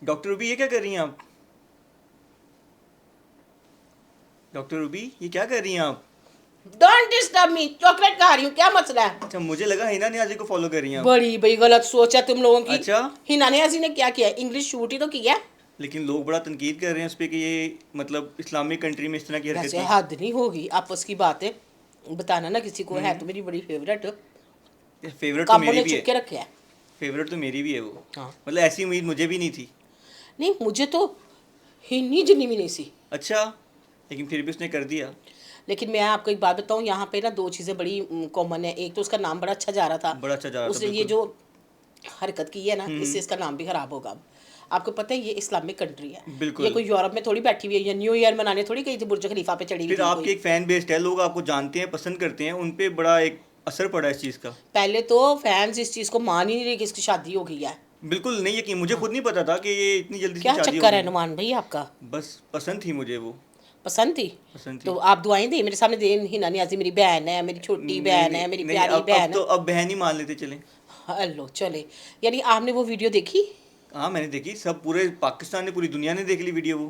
Doctor Ruby, ये क्या कर रही हैं आप? डॉक्टर रूबी, ये क्या कर रही हैं आप? डोंट डिस्टर्ब मी, चॉकलेट खा रही हूँ, क्या मसला है? अच्छा, मुझे लगा हिना नियाज़ी को फॉलो कर रही हैं आप। बड़ी बड़ी गलत सोच है तुम लोगों की। अच्छा, हिना नियाज़ी ने क्या किया? इंग्लिश शूट ही तो किया है। लेकिन लोग बड़ा तनकीद कर रहे हैं उस पर कि ये मतलब इस्लामिक कंट्री में इस तरह की वैसे हरकतें। हद नहीं होगी, आपस की बातें बताना ना किसी को। है तो मेरी बड़ी फेवरेट, फेवरेट तो काबू मेरी ने भी चुप है। के रखे है। फेवरेट तो मेरी भी है वो। हाँ, मतलब ऐसी उम्मीद मुझे भी नहीं थी। नहीं मुझे तो हिन्नी जिन्नी भी नहीं सी। अच्छा, लेकिन फिर भी उसने कर दिया। लेकिन मैं आपको एक बात बताऊं, यहाँ पे ना दो चीज़ें बड़ी कॉमन है। एक तो उसका नाम बड़ा अच्छा जा रहा था, बड़ा अच्छा जा रहा था, उसने ये बिल्कुल। जो हरकत की है ना, इससे हम्म, इसका नाम भी खराब होगा अब। आपको पता है ये इस्लामिक कंट्री है, ये बिल्कुल। कोई यूरोप में थोड़ी बैठी हुई है, या न्यू ईयर मनाने थोड़ी गई थी, बुर्ज खलीफा पे चढ़ी हुई फिर थी आपकी कोई। एक फैन बेस्ड है, लोग आपको जानते हैं, पसंद करते हैं, उन पे बड़ा एक असर पड़ा है इस चीज़ का। पहले तो फैंस इस चीज़ को मान ही नहीं रहे कि इसकी शादी हो गई है। बिल्कुल नहीं, यकीन मुझे हाँ, खुद नहीं पता था कि ये इतनी जल्दी इसकी क्या शादी हो चक्कर है गई। नुमान भाई आपका? बस पसंद थी मुझे वो। पसंद थी? पसंद थी। तो आप दुआएं दें मेरे सामने, दे हिना नियाज़ी मेरी बहन है, मेरी छोटी नहीं बहन नहीं है, मेरी नहीं, प्यारी अब बहन तो है। अब बहन ही मान लेते चले। हेलो चले। यानी आपने वो वीडियो देखी? हाँ, मैंने देखी, सब पूरे पाकिस्तान ने, पूरी दुनिया ने देख ली वीडियो वो।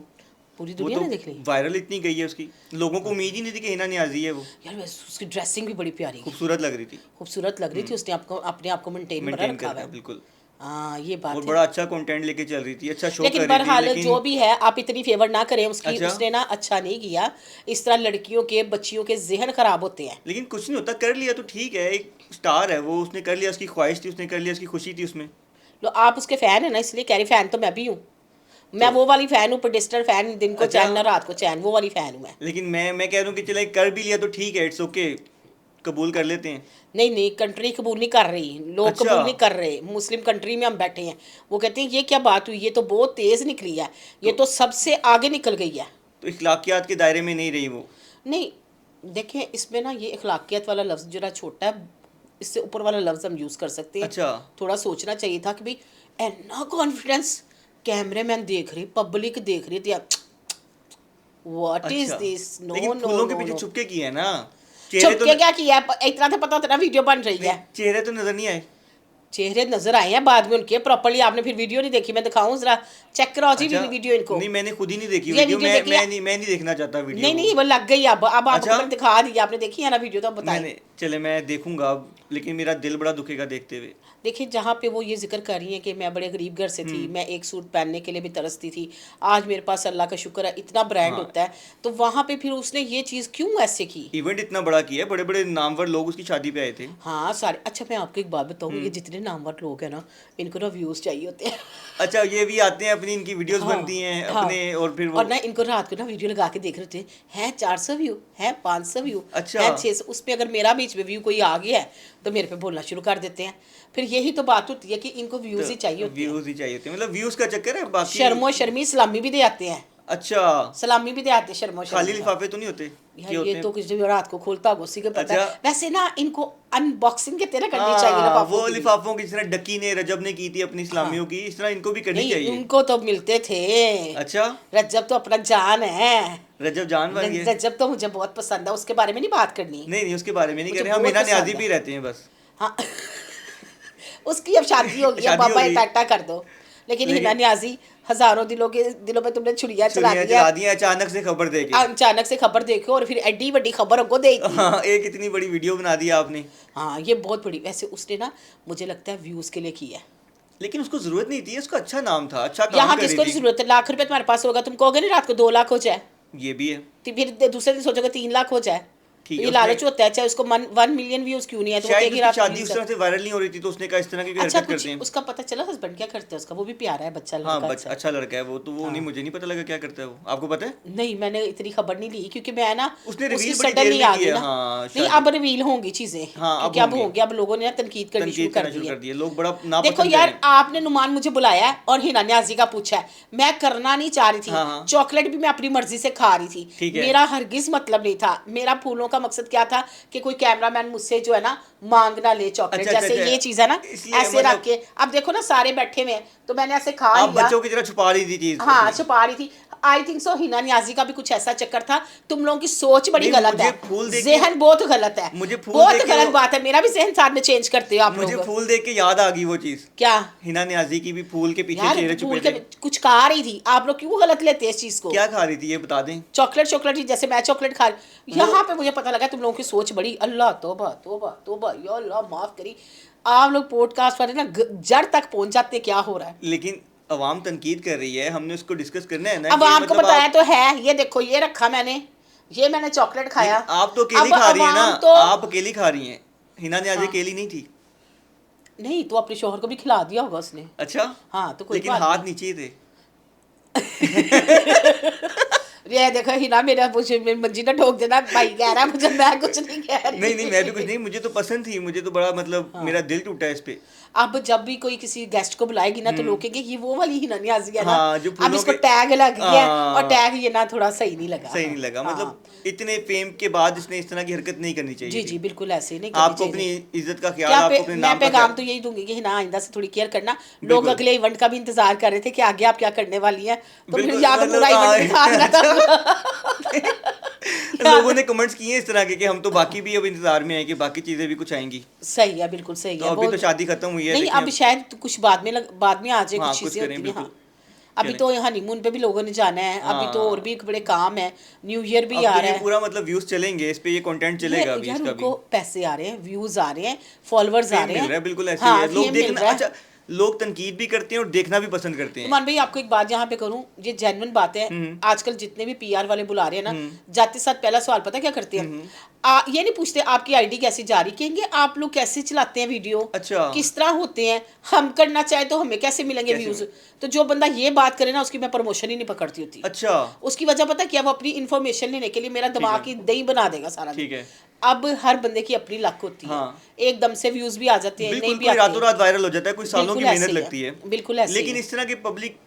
पूरी वो दुनिया तो ने देख ली? वायरल इतनी गई है उसकी, लोगों को उम्मीद ही नहीं थी कि हिना नियाज़ी है वो। यार वैसे उसकी ड्रेसिंग भी बड़ी प्यारी, खूबसूरत लग रही थी। खूबसूरत लग रही थी। उसने आपको अपने आप को मेंटेन बना मेंटेन रखा कर हुआ रखा, है। बिल्कुल। हाँ ये और बात है। बड़ा अच्छा कंटेंट लेके चल रही थी, अच्छा शो लेकिन कर रही थी, बहरहाल लेकिन जो भी है, आप इतनी फेवर ना करें उसकी, अच्छा, उसने ना अच्छा नहीं किया। इस तरह लड़कियों के, बच्चियों के जहन खराब होते हैं। लेकिन कुछ नहीं होता, कर लिया तो ठीक है, एक स्टार है वो, उसने कर लिया, उसकी ख्वाहिश थी, उसने कर लिया, उसकी खुशी थी उसमें। तो आप उसके फैन है ना, इसलिए कह रही। फैन तो मैं भी हूँ। मैं तो वो वाली फैन हूँ, पेडिस्टल फैन, दिन को अच्छा, चैन ना रात को चैन, वो वाली फैन हूँ मैं। लेकिन मैं कह रहा हूँ कि चले कर भी लिया तो ठीक है, इट्स ओके, कबूल कर लेते हैं। नहीं नहीं, कंट्री कबूल नहीं कर रही, लोग अच्छा, कबूल नहीं कर रहे। मुस्लिम कंट्री में हम बैठे हैं, वो कहते हैं ये क्या बात हुई, ये तो बहुत तेज़ निकली है, ये तो तो सबसे आगे निकल गई है। तो इखलाकियात के दायरे में नहीं रही वो। नहीं, देखें इसमें ना ये अखलाकियत वाला लफ्ज़ जरा छोटा है, इससे ऊपर वाला लफ्ज़ हम यूज़ कर सकते हैं। अच्छा, थोड़ा सोचना चाहिए था कि भाई इतना कॉन्फिडेंस, कैमरे मैन देख रही, पब्लिक देख रही थी, व्हाट इज अच्छा, दिस? नो लेकिन नो फूलों के नो पीछे नो। छुपके की है ना, चेहरे छुप तो के क्या किया है? इतना तो पता था ना वीडियो बन रही नहीं, है। चेहरे तो नजर नहीं आए। चेहरे नजर आए हैं बाद में उनके, प्रॉपर्ली आपने फिर वीडियो नहीं देखी। मैं दिखाऊं जरा, चेक कराओ जी अच्छा, वीडियो इनको। नहीं मैंने खुद ही नहीं देखी ये वीडियो, वीडियो मैं देखी है? मैं नहीं देखना चाहता वीडियो नहीं वो। नहीं, वो लग गई। अब आपको अच्छा, मैंने दिखा दी, आपने देखी है ना वीडियो, तो अब बताएं। मैंने चले मैं देखूंगा अब, लेकिन मेरा दिल बड़ा दुखेगा देखते हुए। देखिए जहाँ पे वो ये जिक्र कर रही हैं कि मैं बड़े गरीब घर से थी, हम्म, मैं एक सूट पहनने के लिए भी तरसती थी, आज मेरे पास अल्लाह का शुक्र है इतना ब्रांड हाँ, होता है, तो वहाँ पे फिर उसने ये चीज़ क्यों ऐसे की? इवेंट इतना बड़ा किया है, बड़े बड़े नामवर लोग उसकी शादी पे आए थे। हाँ सारे। अच्छा मैं आपको एक बात बताऊँ, ये हम्म, जितने नामवर लोग हैं ना, इनको ना व्यूज़ चाहिए होते हैं। अच्छा, ये भी आते हैं, अपनी इनकी वीडियोस बनती हाँ हैं हाँ। अपने, और फिर वो। और ना इनको रात को ना वीडियो लगा के देख रहे थे, हैं 400 व्यू, हैं 500 व्यू, अच्छा, हैं 600। उस पर अगर मेरा बीच में व्यू कोई आ गया है तो मेरे पे बोलना शुरू कर देते हैं। फिर यही तो बात होती है कि इनको व्यूज़ ही चाहिए तो होते हैं। व्यूज ही चाहिए थे, मतलब व्यूज का चक्कर है बाकी। शर्मो शर्मी सलामी भी दे आते हैं, अच्छा, सलामी भी दे आते हैं शर्मो खाली शर्मी का। लिफाफे तो नहीं होते यार कि ये होते हैं? तो कुछ जो रात को खोलता होगा उसी को पता अच्छा, है। वैसे ना इनको अनबॉक्सिंग कहते हैं ना, करनी चाहिए हाँ, लिफाफों वो की भी। लिफाफों की जिस तरह डक्की ने, रजब ने की थी अपनी हाँ, इस्लामियों की, इस तरह इनको भी करनी नहीं चाहिए। उनको तो मिलते थे। अच्छा, रज्जब तो अपना जान है। रजब जान बन गए। रज्जब तो मुझे बहुत पसंद है, उसके बारे में नहीं बात करनी, नहीं नहीं, उसके बारे में नहीं मुझे कर रहे हम, बहुत हिना न्याजी पसंद है। भी रहते हैं बस। हाँ उसकी अब शादी होगी, अब शादी हो बाबा गई, टाटा कर दो। लेकिन हिना लेकिन न्याजी, हजारों दिलों पे तुमने छुरियां चला छुरियां दी है। चला दी हैं अचानक से खबर दे के। अचानक से खबर देखो और फिर एडी बड़ी खबर हमको दे दी। हाँ, एक इतनी बड़ी वीडियो बना दी आपने। हाँ ये बहुत बड़ी। वैसे उसने ना, मुझे लगता है व्यूज के लिए किया है। लेकिन उसको जरूरत नहीं थी, उसका अच्छा नाम था, अच्छा काम यहाँ कर रही किसको थी। जरूरत है? लाख रुपए तुम्हारे पास होगा, तुम कहोगे नहीं रात को 2 लाख हो जाए, ये भी है। तो फिर दूसरे दिन सोचोगे 3 लाख हो जाए। ठीक तो है, ये उसने लालच होता है। चाहे उसको 1 मिलियन व्यूज क्यों नहीं है, तो वो शायद कहेगी उसकी रात को शादी व्यूज उस है। तरह से वायरल नहीं हो रही थी, तो उसने कहा इस तरह की कोई अच्छा हरकत करते कुछ हैं। उसका पता चला हस्बैंड क्या करता है उसका? वो भी प्यारा है, बच्चा हाँ, लड़का अच्छा है। अच्छा लड़का है वो तो, वो नहीं, हाँ मुझे नहीं पता लगा क्या करता है वो, आपको पता है? नहीं, मैंने इतनी खबर नहीं ली क्योंकि मैं ना, उसने उसकी रिवील बड़ी सडन देर नहीं में आ की गई है, ना। हाँ नहीं शायद। अब रिवील होंगी चीजें, हाँ, अब क्योंकि अब होंगे। होंगे, अब लोगों ने ना तनकीद करनी शुरू तनकीद कर करना दी शुरू है। कर दिया, लोग बड़ा देखो नापसंद कर रहे यार, हैं। आपने नुमान मुझे बुलाया है और हिना न्याजी का पूछा है, मैं करना नहीं चाह रही थी। हाँ हाँ, चॉकलेट भी मैं अपनी मर्जी से खा रही थी, ठीक है। मेरा हरगिज मतलब नहीं था, मेरा फूलों आपका मकसद क्या था कि कोई कैमरामैन मुझसे जो है ना मांग ना ले चॉकलेट, अच्छा, जैसे अच्छा, ये चीज है ना, इसलिए ऐसे मतलब रख के, अब देखो ना सारे बैठे हुए हैं तो मैंने ऐसे खा आप लिया। बच्चों की तरह छुपा रही थी चीज हाँ अपनी। छुपा रही थी। I think so Hina Niazi का भी कुछ ऐसा चक्कर था। तुम लोगों की सोच बड़ी नहीं, गलत मुझे है, फूल देख के- जहन बहुत गलत है, मुझे फूल बहुत देख के गलत वो- बात है। मेरा भी जहन साथ में चेंज करते हो आप मुझे लोग। फूल देख के याद आ गई वो चीज, क्या हिना नियाजी की भी फूल के पीछे यार, चेहरे फूल छुपे के थे। कुछ खा रही थी, आप लोग क्यों गलत लेते हैं इस चीज को? क्या खा रही थी ये बता दें। चॉकलेट, चॉकलेट ही, जैसे मैं चॉकलेट खा रही, यहाँ पे मुझे पता लगा तुम लोगों की सोच बड़ी, अल्लाह तौबा तौबा तौबा, या अल्लाह माफ करी। आप लोग पॉडकास्ट वाले ना जड़ तक पहुंच जाते, क्या हो रहा है। लेकिन अवाम तनकीद कर रही है, हमने उसको डिस्कस करना है ना अब कि आपको मतलब बताया तो है, ये देखो ये रखा मैंने, ये मैंने चॉकलेट खाया। लेकिन आप तो अकेली अब खा रही है ना, अवाम तो आप अकेली खा रही हैं, हिना नियाजी हाँ। अकेली नहीं थी। नहीं तो अपने शोहर को भी खिला दिया होगा उसने। अच्छा, हाँ तो कोई लेकिन बात हाथ नहीं। नीचे ही थे। ये देखो हिना, मेरा मुझे मंजी ना ठोक देना, भाई कह रहा है मुझे, मैं कुछ नहीं कह रही। नहीं नहीं, मैं भी कुछ नहीं, मुझे तो पसंद थी, मुझे तो बड़ा मतलब हाँ। मेरा दिल टूटा इस पे। अब जब भी कोई किसी गेस्ट को बुलाएगी ना तो लोग कहेंगे ये वो वाली हिना नियाज़ी है ना। हाँ, जो अब फूलों इसको के- टैग लग गया है, और हाँ। टैग ये ना थोड़ा सही नहीं लगा। सही नहीं लगा, हाँ। मतलब इतने फेम के बाद इसने इस तरह की हरकत नहीं करनी चाहिए जी थी। जी बिल्कुल ऐसे ही नहीं करनी आपको चाहिए। अपनी इज्जत का ख्याल, क्या आपको अपने मैं नाम का पैगाम ख्याल। तो यही दूंगी कि हिना आइंदा से थोड़ी केयर करना। लोग बिल्कुल। अगले इवेंट का भी इंतजार कर रहे थे कि आगे आप क्या करने वाली हैं, तो फिर बिल्कुल, यहाँ पे मतलब पूरा हाँ, इवेंट दिखा देना था। लोगों ने कमेंट्स किए हैं इस तरह के कि हम तो बाकी भी अब इंतजार में हैं कि बाकी चीजें भी कुछ आएंगी। सही है, बिल्कुल सही तो है। अभी वो तो शादी खत्म हुई है, नहीं, देखें अब शायद कुछ बाद में बाद में आ जाए, हाँ, कुछ कुछ चीजें करें, होती हैं। हाँ बिल्कुल अभी करें। तो हनीमून पे भी लोगों ने जाना है, अभी तो हाँ। और भी बड़े काम है, न्यू ईयर भी अब आ तो रहा ये है। पूरा मतलब व्यूज चलेंगे इस पे, ये कंटेंट चलेगा अभी यार इसका भी। उनको पैसे आ रहे हैं, व्यूज आ रहे हैं, फॉलोअर्स आ फेम रहे मिल हैं। रहा है, बिल्कुल ऐसे ही हाँ है। लोग फेम मिल देखना, रहा है। अच्छा, लोग तनकीद भी करते हैं और देखना भी पसंद करते हैं। मान भाई आपको एक बात यहाँ पे करूँ, ये जेन्युइन बात है। आजकल जितने भी पीआर वाले बुला रहे हैं ना, जाते साथ पहला सवाल पता क्या करते हैं, ये नहीं पूछते आपकी आईडी कैसे जारी, कहेंगे आप लोग कैसे चलाते हैं वीडियो, अच्छा। किस तरह होते हैं, हम करना चाहे तो हमें कैसे मिलेंगे कैसे व्यूज। तो जो बंदा ये बात करे ना, उसकी मैं प्रमोशन ही नहीं पकड़ती होती। अच्छा, उसकी वजह पता क्या, वो अपनी इन्फॉर्मेशन लेने के लिए मेरा दिमाग की दही बना देगा सारा ठीक दिन। है। अब हर बंदे की अपनी लक होती है। हाँ। एकदम से व्यूज भी आ जाते हैं, नहीं बिल्कुल, भी कोई आते रातों हैं। रात वायरल हो जाता है, कोई सालों की बिल्कुल मेहनत ऐसे ही लगती है। बिल्कुल ऐसे ही लेकिन है। इस तरह के पब्लिक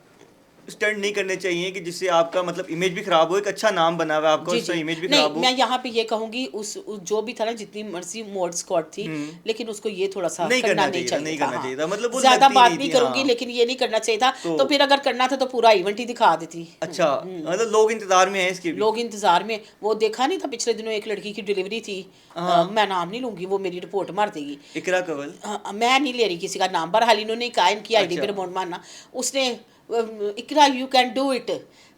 स्टंट नहीं करने चाहिए कि जिससे आपका मतलब इमेज भी खराब हो, एक अच्छा नाम बना हुआ है आपका, जी उसका जी इमेज भी नहीं, खराब हो। मैं यहाँ पे ये कहूंगी जो भी था ना, जितनी मर्जी मोड स्क्वाड थी, लेकिन उसको ये थोड़ा सा नहीं करना करना नहीं चाहिए था, चाहिए नहीं था। करना हाँ। चाहिए था, मतलब वो ज्यादा लगती बात नहीं नहीं थी, करूंगी, हाँ। लेकिन ये नहीं करना चाहिए था। तो- तो फिर अगर करना था तो पूरा इवेंट ही दिखा देती। अच्छा, मतलब लोग इंतजार में हैं इसके भी। लोग इंतजार में, वो देखा नहीं था पिछले दिनों एक लड़की की डिलीवरी थी। मैं नाम नहीं लूंगी, वो मेरी रिपोर्ट मार देगी। इकरा कंवल। मैं नहीं ले रही किसी का नाम, बहरहाल इन्होंने कहा इनकी आईडी पे अच्छा। रिपोर्ट मारना। उसने इकरा यू कैन डू इट,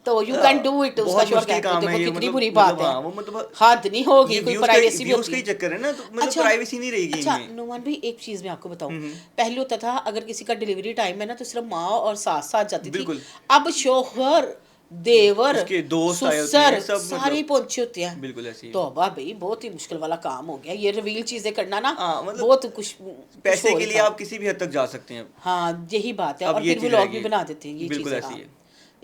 तो यू कैन डू इट, उसका बहुत शोर मुश्किल कहते, काम है देखो ये, कितनी मतलब बुरी बात है। हाँ, वो मतलब हद नहीं होगी, ये कोई व्यूज प्राइवेसी भी व्यूज होती का ही है। चक्कर है ना, तो मतलब प्राइवेसी नहीं रहेगी अच्छा इनमें। नुमान भाई, एक चीज मैं आपको बताऊं, पहले होता था अगर किसी का डिलीवरी टाइम है ना तो सिर्फ माँ और सास साथ जाती थी। बिल्कुल। अब शोहर, देवर, उसके दोस्त आए होते सुसर, हैं, सब सारे मतलब ही पहुंचे होते हैं। बिल्कुल ऐसी है। तो भाई बहुत ही मुश्किल वाला काम हो गया ये रिवील चीजें करना ना। हाँ, मतलब बहुत कुछ पैसे और के लिए था। आप किसी भी हद तक जा सकते हैं। हाँ यही बात है, अब और ये फिर वो चीज़ लोग रह भी गई। बना देते हैं ये बिल्कुल चीजें। ऐसी हाँ, है।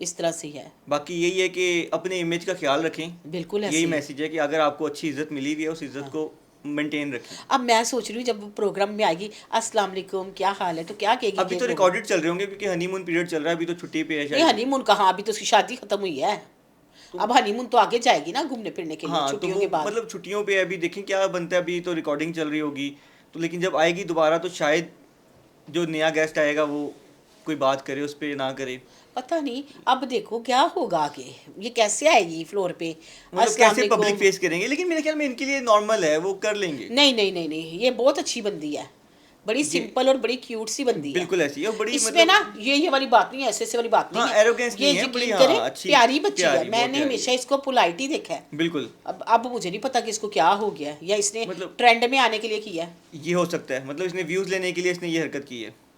इस तरह से है। बाकी यही है कि अपने इमेज का ख्याल रखें। बिल्कुल ऐसे यही ही है। मैसेज है कि अगर आपको अच्छी इज्जत मिली हुई है, उस इज्जत को मेंटेन रखें। अब मैं सोच रही हूँ जब प्रोग्राम में आएगी, अस्सलाम वालेकुम क्या हाल है, तो क्या कहेगी? अभी तो रिकॉर्डेड चल रहे होंगे क्योंकि हनीमून पीरियड चल रहा है, अभी तो छुट्टी पे है नहीं, शायद। हनीमून कहाँ, अभी तो उसकी शादी खत्म हुई है। अब हनीमून तो आगे जाएगी ना घूमने फिरने के लिए, हाँ, तो छुट्टियों वो के बाद। मतलब छुट्टियों पे अभी देखें क्या बनता है, अभी तो रिकॉर्डिंग चल रही होगी, तो लेकिन जब आएगी दोबारा तो शायद जो नया गेस्ट आएगा वो कोई बात करे, उस पर ना करे। पता नहीं, अब देखो क्या होगा आगे, ये कैसे आएगी फ्लोर पे, मतलब अस्सलाम कैसे पब्लिक वालेकुम। फेस करेंगे, लेकिन मेरे ख्याल में इनके लिए नॉर्मल है, वो कर लेंगे। नहीं नहीं नहीं नहीं, ये बहुत अच्छी बंदी है, बड़ी सिंपल और बड़ी क्यूट सी बंदी है। बिल्कुल ऐसी है, बड़ी इसमें मतलब ना ये वाली बात नहीं है, ऐसे वाली बात नहीं हाँ, है। arrogance ये नहीं है, यकीन बड़ी, हाँ, करें, अच्छी, प्यारी बच्ची प्यारी, है। बहुत मैंने प्यारी हमेशा इसको पोलाइट ही देखा है। बिल्कुल। अब मुझे नहीं पता कि इसको क्या हो गया है, या इसने मतलब ट्रेंड में आने के लिए किया है। ये हो सकता है, मतलब इसने व्यूज लेने के लिए इसने ये हरकत की है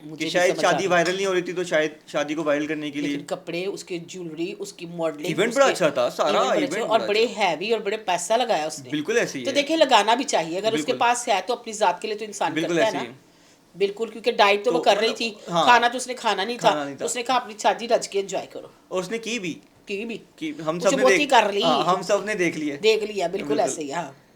मुझे कि नहीं शायद समझ आ शादी रहा। वायरल नहीं हो रही थी, तो शायद शादी को वायरल करने के लेकिन लिए। कपड़े, उसकी ज्वेलरी, उसकी मॉडलिंग, इवेंट बड़ा अच्छा था, सारा इवेंट और बड़ा बड़े अच्छा। हैवी और बड़े पैसा लगाया उसने। बिल्कुल ऐसी ही तो है। देखिए लगाना भी चाहिए, अगर उसके बिल्कुल। पास है तो अपनी जात के लिए तो इंसान बिल्कुल करता है ऐसी ना। है। बिल्कुल, क्योंकि डाइट तो वो तो कर रही मतलब, थी, हाँ, खाना तो उसने खाना नहीं था, खाना नहीं था। उसने कहा अपनी शादी रच के एंजॉय करो। और उसने की भी, की भी कि हम कुछ सब ने बहुत ही कर ली, हाँ, हम सब ने देख लिया। देख लिया, बिल्कुल बिल्कुल। ऐसे ही। हाँ।